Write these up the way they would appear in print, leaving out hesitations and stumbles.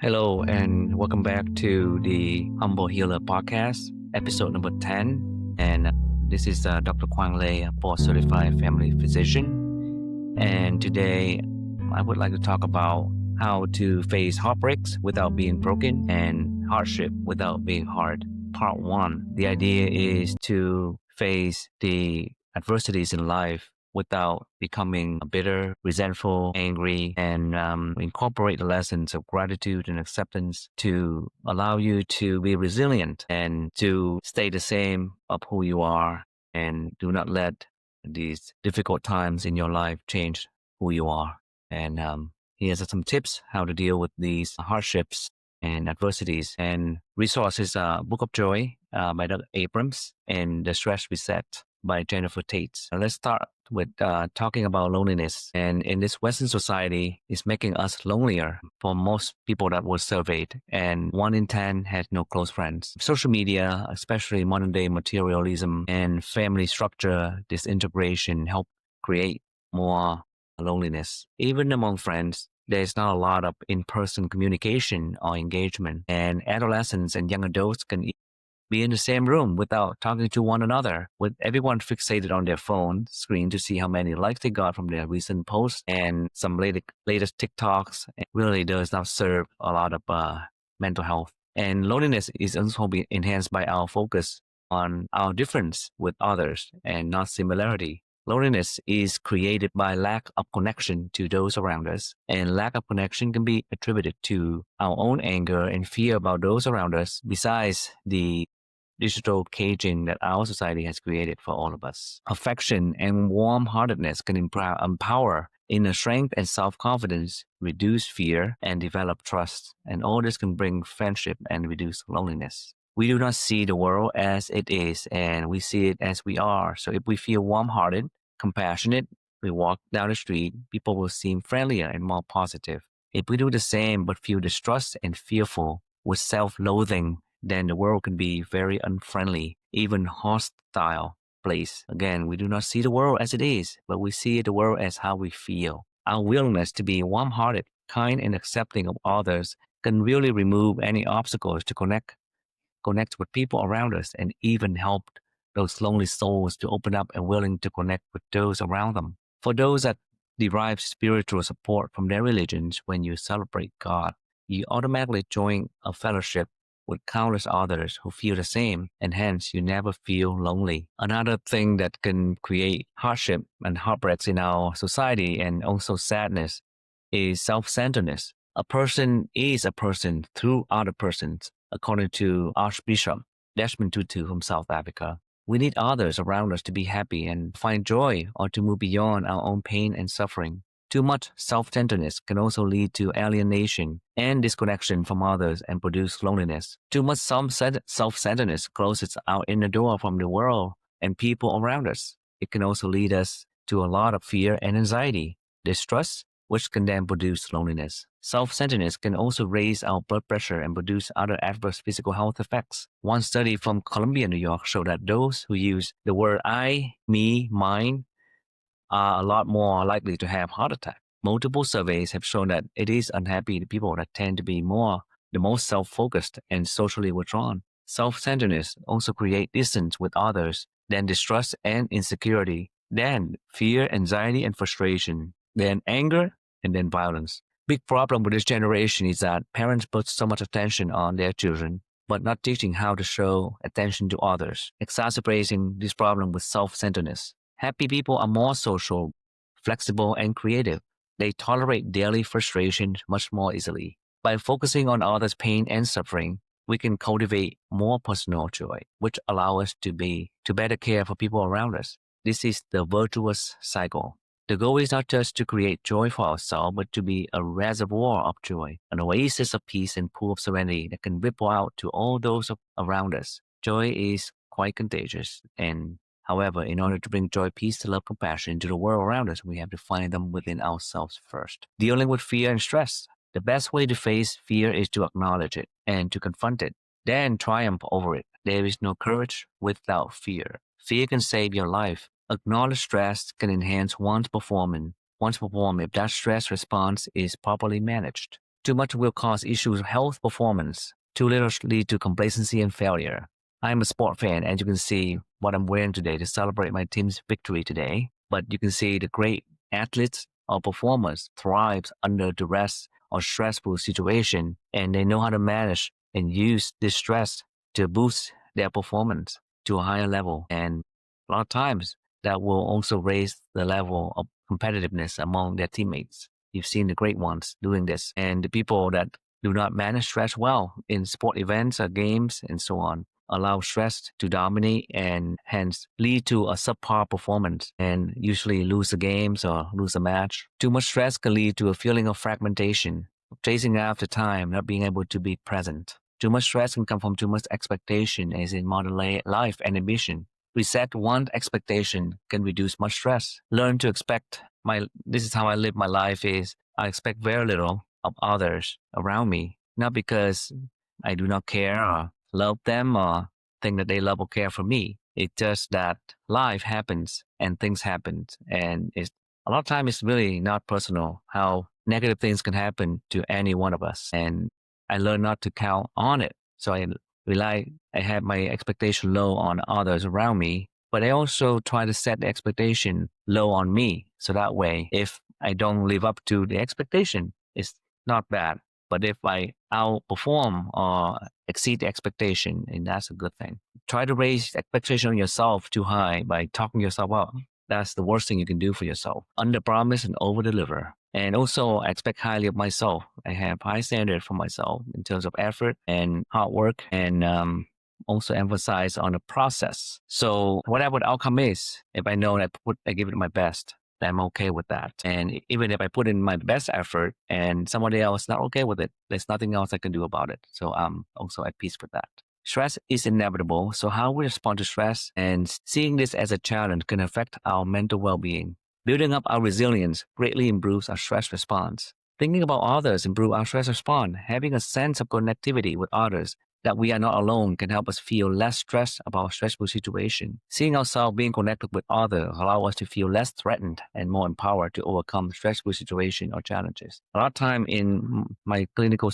Hello, and welcome back to the Humble Healer podcast, episode number 10. And this is Dr. Quang Lei, a board certified family physician. And today I would like to talk about how to face heartbreaks without being broken and hardship without being hard. Part 1. The idea is to face the adversities in life without becoming bitter, resentful, angry, and incorporate the lessons of gratitude and acceptance to allow you to be resilient and to stay the same of who you are, and do not let these difficult times in your life change who you are. And here's some tips how to deal with these hardships and adversities, and resources: Book of Joy by Doug Abrams and The Stress Reset by Jennifer Tate. Let's start with talking about loneliness. And in this Western society, it's making us lonelier for most people that were surveyed. And 1 in 10 had no close friends. Social media, especially modern day materialism and family structure disintegration, help create more loneliness. Even among friends, there's not a lot of in-person communication or engagement. And adolescents and young adults can be in the same room without talking to one another, with everyone fixated on their phone screen to see how many likes they got from their recent posts and some latest TikToks. It really does not serve a lot of mental health. And loneliness is also being enhanced by our focus on our difference with others and not similarity. Loneliness is created by lack of connection to those around us, and lack of connection can be attributed to our own anger and fear about those around us, besides the digital caging that our society has created for all of us. Affection and warm-heartedness can empower inner strength and self-confidence, reduce fear, and develop trust. And all this can bring friendship and reduce loneliness. We do not see the world as it is, and we see it as we are. So if we feel warm-hearted, compassionate, we walk down the street, people will seem friendlier and more positive. If we do the same but feel distrust and fearful with self-loathing, then the world can be very unfriendly, even hostile place. Again, we do not see the world as it is, but we see the world as how we feel. Our willingness to be warm-hearted, kind, and accepting of others can really remove any obstacles to connect with people around us, and even help those lonely souls to open up and willing to connect with those around them. For those that derive spiritual support from their religions, when you celebrate God, you automatically join a fellowship with countless others who feel the same, and hence you never feel lonely. Another thing that can create hardship and heartbreaks in our society, and also sadness, is self-centerness. A person is a person through other persons, according to Archbishop Desmond Tutu from South Africa. We need others around us to be happy and find joy, or to move beyond our own pain and suffering. Too much self-centeredness can also lead to alienation and disconnection from others and produce loneliness. Too much self-centeredness closes our inner door from the world and people around us. It can also lead us to a lot of fear and anxiety, distrust, which can then produce loneliness. Self-centeredness can also raise our blood pressure and produce other adverse physical health effects. One study from Columbia, New York, showed that those who use the word I, me, mine are a lot more likely to have heart attack. Multiple surveys have shown that it is unhappy people that tend to be the most self-focused and socially withdrawn. Self-centeredness also creates distance with others, then distrust and insecurity, then fear, anxiety, and frustration, then anger, and then violence. Big problem with this generation is that parents put so much attention on their children, but not teaching how to show attention to others, exacerbating this problem with self-centeredness. Happy people are more social, flexible, and creative. They tolerate daily frustration much more easily. By focusing on others' pain and suffering, we can cultivate more personal joy, which allow us to better care for people around us. This is the virtuous cycle. The goal is not just to create joy for ourselves, but to be a reservoir of joy, an oasis of peace and pool of serenity that can ripple out to all those around us. Joy is quite contagious, and however, in order to bring joy, peace, love, compassion to the world around us, we have to find them within ourselves first. Dealing with fear and stress. The best way to face fear is to acknowledge it and to confront it, then triumph over it. There is no courage without fear. Fear can save your life. Acknowledged stress can enhance one's performance if that stress response is properly managed. too much will cause issues of health performance. Too little lead to complacency and failure. I'm a sport fan, and you can see what I'm wearing today to celebrate my team's victory today. But you can see the great athletes or performers thrive under duress or stressful situation, and they know how to manage and use this stress to boost their performance to a higher level. And a lot of times that will also raise the level of competitiveness among their teammates. You've seen the great ones doing this, and the people that do not manage stress well in sport events or games and so on allow stress to dominate and hence lead to a subpar performance and usually lose the games or lose a match. Too much stress can lead to a feeling of fragmentation, chasing after time, not being able to be present. Too much stress can come from too much expectation, as in modern life and ambition. Reset one expectation can reduce much stress. Learn to expect. This is how I live my life is I expect very little of others around me, not because I do not care or love them or think that they love or care for me. It's just that life happens and things happen, and it's a lot of time it's really not personal how negative things can happen to any one of us, and I learned not to count on it. So I had my expectation low on others around me, but I also try to set the expectation low on me. So that way, if I don't live up to the expectation, it's not bad. But if I outperform or exceed the expectation, and that's a good thing. Try to raise expectation on yourself too high by talking yourself up. That's the worst thing you can do for yourself. Under promise and over deliver. And also, I expect highly of myself. I have high standard for myself in terms of effort and hard work, and also emphasize on the process. So whatever the outcome is, if I know that I give it my best, then I'm okay with that. And even if I put in my best effort and somebody else not okay with it, there's nothing else I can do about it. So I'm also at peace with that. Stress is inevitable, so how we respond to stress and seeing this as a challenge can affect our mental well-being. Building up our resilience greatly improves our stress response. Thinking about others improves our stress response. Having a sense of connectivity with others, that we are not alone, can help us feel less stressed about stressful situation. Seeing ourselves being connected with others allow us to feel less threatened and more empowered to overcome stressful situation or challenges. A lot of time in my clinical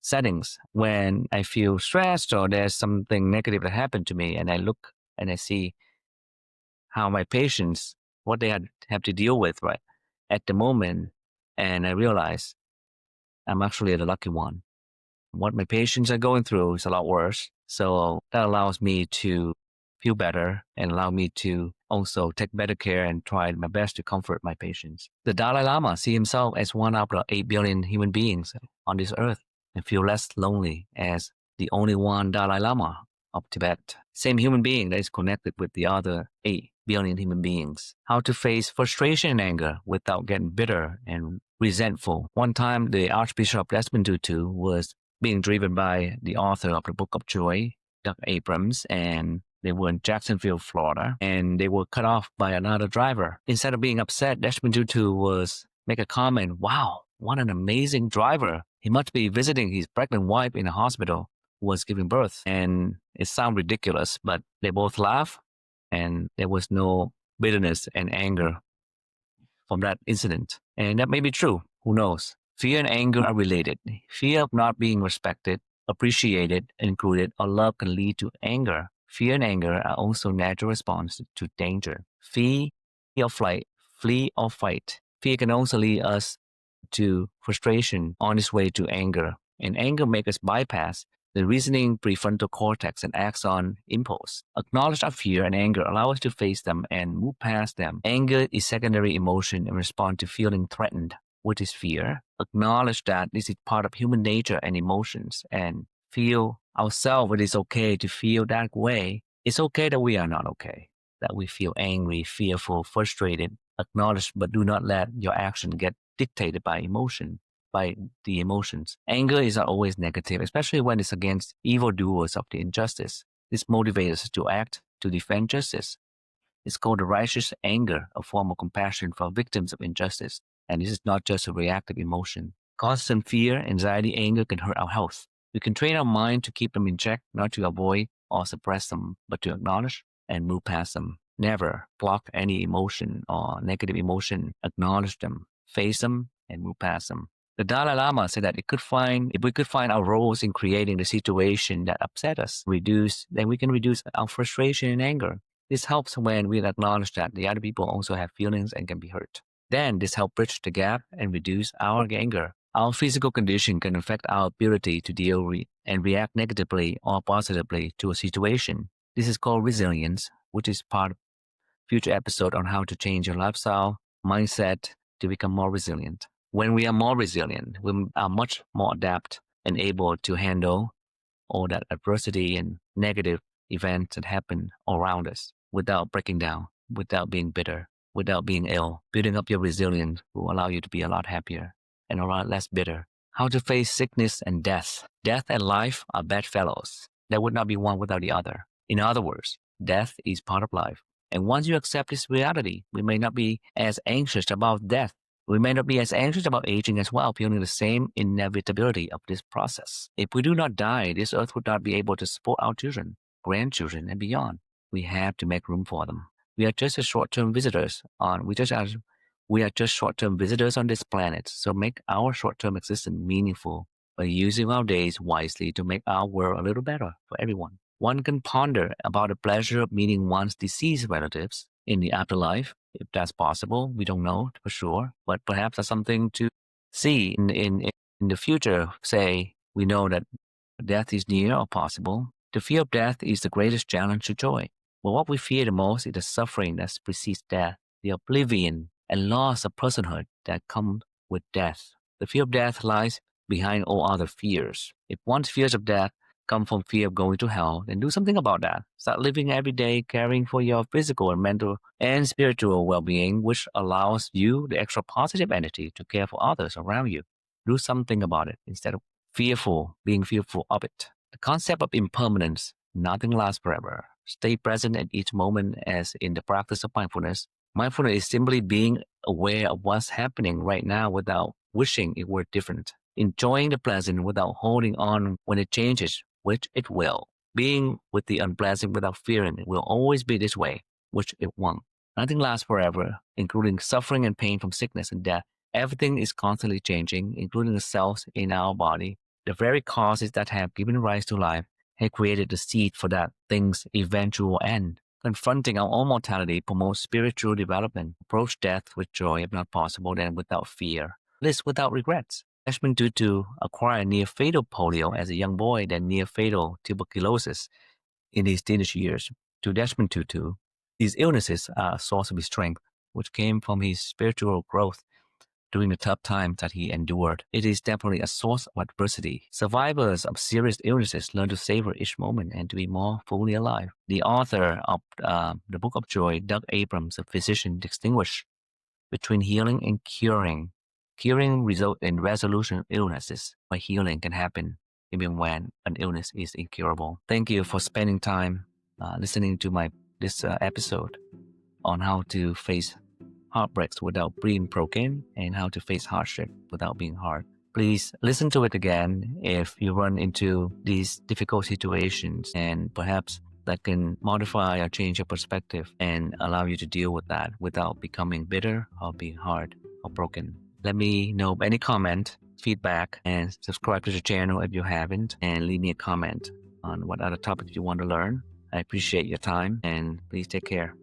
settings, when I feel stressed or there's something negative that happened to me, and I look and I see how my patients, what they have to deal with right at the moment, and I realize I'm actually the lucky one. What my patients are going through is a lot worse. So that allows me to feel better and allow me to also take better care and try my best to comfort my patients. The Dalai Lama sees himself as one of the 8 billion human beings on this earth and feel less lonely as the only one Dalai Lama of Tibet. Same human being that is connected with the other 8 billion human beings. How to face frustration and anger without getting bitter and resentful. One time, the Archbishop Desmond Tutu was being driven by the author of the Book of Joy, Doug Abrams, and they were in Jacksonville, Florida, and they were cut off by another driver. Instead of being upset, Desmond Tutu was make a comment, "Wow, what an amazing driver. He must be visiting his pregnant wife in a hospital who was giving birth." And it sounds ridiculous, but they both laughed, and there was no bitterness and anger from that incident. And that may be true. Who knows? Fear and anger are related. Fear of not being respected, appreciated, included, or loved can lead to anger. Fear and anger are also natural responses to danger. Flee or flight, flee or fight. Fear can also lead us to frustration on its way to anger. And anger makes us bypass the reasoning prefrontal cortex and acts on impulse. Acknowledge our fear and anger, allow us to face them and move past them. Anger is secondary emotion and respond to feeling threatened, which is fear. Acknowledge that this is part of human nature and emotions, and feel ourselves. It is okay to feel that way. It's okay that we are not okay, that we feel angry, fearful, frustrated. Acknowledge, but do not let your action get dictated by the emotions. Anger is not always negative, especially when it's against evildoers of the injustice. This motivates us to act to defend justice. It's called the righteous anger, a form of compassion for victims of injustice. And this is not just a reactive emotion. Constant fear, anxiety, anger can hurt our health. We can train our mind to keep them in check, not to avoid or suppress them, but to acknowledge and move past them. Never block any emotion or negative emotion. Acknowledge them, face them, and move past them. The Dalai Lama said that if we could find our roles in creating the situation that upset us, then we can reduce our frustration and anger. This helps when we acknowledge that the other people also have feelings and can be hurt. Then this helps bridge the gap and reduce our anger. Our physical condition can affect our ability to and react negatively or positively to a situation. This is called resilience, which is part of future episode on how to change your lifestyle, mindset to become more resilient. When we are more resilient, we are much more adapt and able to handle all that adversity and negative events that happen around us without breaking down, without being bitter, without being ill. Building up your resilience will allow you to be a lot happier and a lot less bitter. How to face sickness and death. Death and life are bedfellows. There would not be one without the other. In other words, death is part of life. And once you accept this reality, we may not be as anxious about death. We may not be as anxious about aging as well, feeling the same inevitability of this process. If we do not die, this earth would not be able to support our children, grandchildren, and beyond. We have to make room for them. We are just short-term visitors on this planet, so make our short-term existence meaningful by using our days wisely to make our world a little better for everyone. One can ponder about the pleasure of meeting one's deceased relatives in the afterlife. If that's possible, we don't know for sure, but perhaps that's something to see in the future. Say, we know that death is near or possible. The fear of death is the greatest challenge to joy. But what we fear the most is the suffering that precedes death, the oblivion and loss of personhood that come with death. The fear of death lies behind all other fears. If one's fears of death come from fear of going to hell, then do something about that. Start living every day caring for your physical and mental and spiritual well-being, which allows you the extra positive energy to care for others around you. Do something about it instead of being fearful of it. The concept of impermanence, nothing lasts forever. Stay present at each moment as in the practice of mindfulness. Mindfulness is simply being aware of what's happening right now without wishing it were different. Enjoying the pleasant without holding on when it changes, which it will. Being with the unpleasant without fearing it will always be this way, which it won't. Nothing lasts forever, including suffering and pain from sickness and death. Everything is constantly changing, including the cells in our body. The very causes that have given rise to life have created the seed for that thing's eventual end. Confronting our own mortality promotes spiritual development. Approach death with joy, if not possible, then without fear. Live without regrets. Desmond Tutu acquired near-fatal polio as a young boy, then near-fatal tuberculosis in his teenage years. To Desmond Tutu, these illnesses are a source of his strength, which came from his spiritual growth during the tough times that he endured. It is definitely a source of adversity. Survivors of serious illnesses learn to savor each moment and to be more fully alive. The author of the Book of Joy, Doug Abrams, a physician, distinguished between healing and curing. Curing results in resolution of illnesses, but healing can happen even when an illness is incurable. Thank you for spending time listening to this episode on how to face heartbreaks without being broken and how to face hardship without being hard. Please listen to it again if you run into these difficult situations, and perhaps that can modify or change your perspective and allow you to deal with that without becoming bitter or being hard or broken. Let me know any comment, feedback, and subscribe to the channel if you haven't, and leave me a comment on what other topics you want to learn. I appreciate your time, and please take care.